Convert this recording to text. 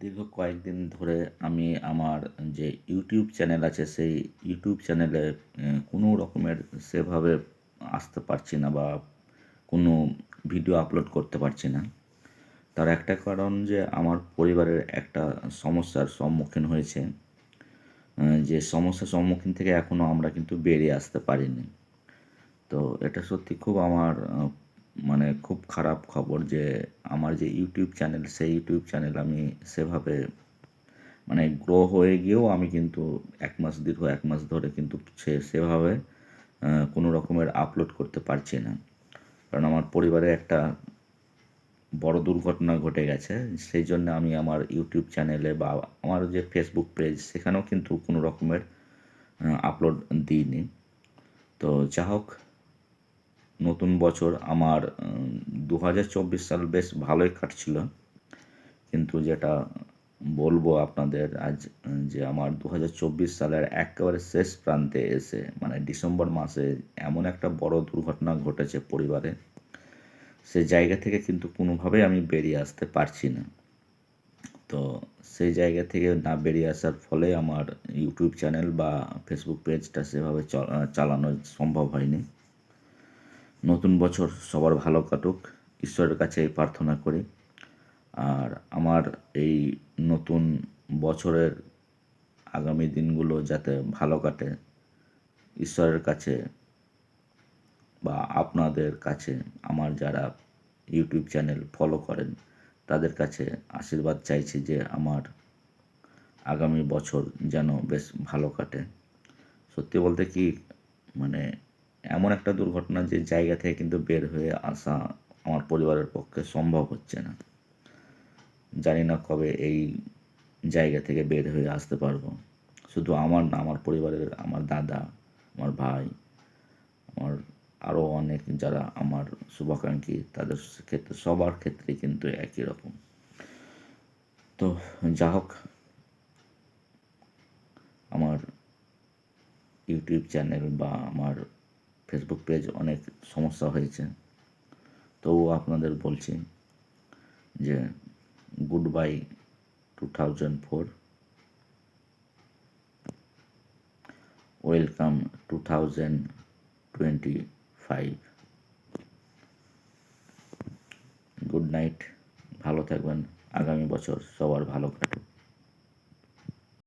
দীর্ঘ কয়েকদিন ধরে আমি আমার যে ইউটিউব চ্যানেল আছে সেই ইউটিউব চ্যানেলে কোনো রকমের সেভাবে আসতে পারছি না বা কোনো ভিডিও আপলোড করতে পারছি না। তার একটা কারণ যে আমার পরিবারের একটা সমস্যার সম্মুখীন হয়েছে। যে সমস্যার সম্মুখীন থেকে এখনও আমরা কিন্তু বেরিয়ে আসতে পারিনি। তো এটা সত্যি খুব আমার মানে খুব খারাপ খবর যে আমার যে ইউটিউব চ্যানেল সেই ইউটিউব চ্যানেল আমি সেভাবে মানে গ্রো হয়ে গিয়েও আমি কিন্তু দীর্ঘ ১ মাস ধরে কিন্তু সেভাবে কোনো রকমের আপলোড করতে পারছি না। কারণ আমার পরিবারে একটা বড় দুর্ঘটনা ঘটে গেছে। সেই জন্য আমি আমার ইউটিউব চ্যানেলে বা আমার যে ফেসবুক পেজ সেখানেও কিন্তু কোনো রকমের আপলোড দিইনি। তো যা হোক, নতুন বছর আমার ২০২৪ সাল বেশ ভালোই কাটছিল। কিন্তু যেটা বলবো আপনাদের আজ, যে আমার ২০২৪ সালের একেবারে শেষ প্রান্তে এসে মানে ডিসেম্বর মাসে এমন একটা বড় দুর্ঘটনা ঘটেছে পরিবারে, সে জায়গা থেকে কিন্তু কোনোভাবেই আমি বেরিয়ে আসতে পারছি না। তো সেই জায়গা থেকে না বেরিয়ে আসার ফলে আমার ইউটিউব চ্যানেল বা ফেসবুক পেজটা সেভাবে চালানো সম্ভব হয়নি। নতুন বছর সবার ভালো কাটুক, ঈশ্বরের কাছে এই প্রার্থনা করি। আর আমার এই নতুন বছরের আগামী দিনগুলো যাতে ভালো কাটে, ঈশ্বরের কাছে বা আপনাদের কাছে, আমার যারা ইউটিউব চ্যানেল ফলো করেন তাদের কাছে আশীর্বাদ চাইছি যে আমার আগামী বছর যেন বেশ ভালো কাটে। সত্যি বলতে কি, মানে এমন একটা দুর্ঘটনা যে জায়গা থেকে কিন্তু বের হয়ে আসা আমার পরিবারের পক্ষে সম্ভব হচ্ছে না। জানি না কবে এই জায়গা থেকে বের হয়ে আসতে পারবো। শুধু আমার না, আমার পরিবারের আমার দাদা, আমার ভাই, আমার আরও অনেক যারা আমার শুভাকাঙ্ক্ষী তাদের ক্ষেত্রে সবার ক্ষেত্রেই কিন্তু একই রকম। তো যা হোক, আমার ইউটিউব চ্যানেল বা আমার ফেসবুক পেজ অনেক সমস্যা হয়েছে, তবুও আপনাদের বলছি যে good bye 2004, welcome 2025। Good night, ভালো থাকবেন, আগামী বছর সবার ভালো কাটুক।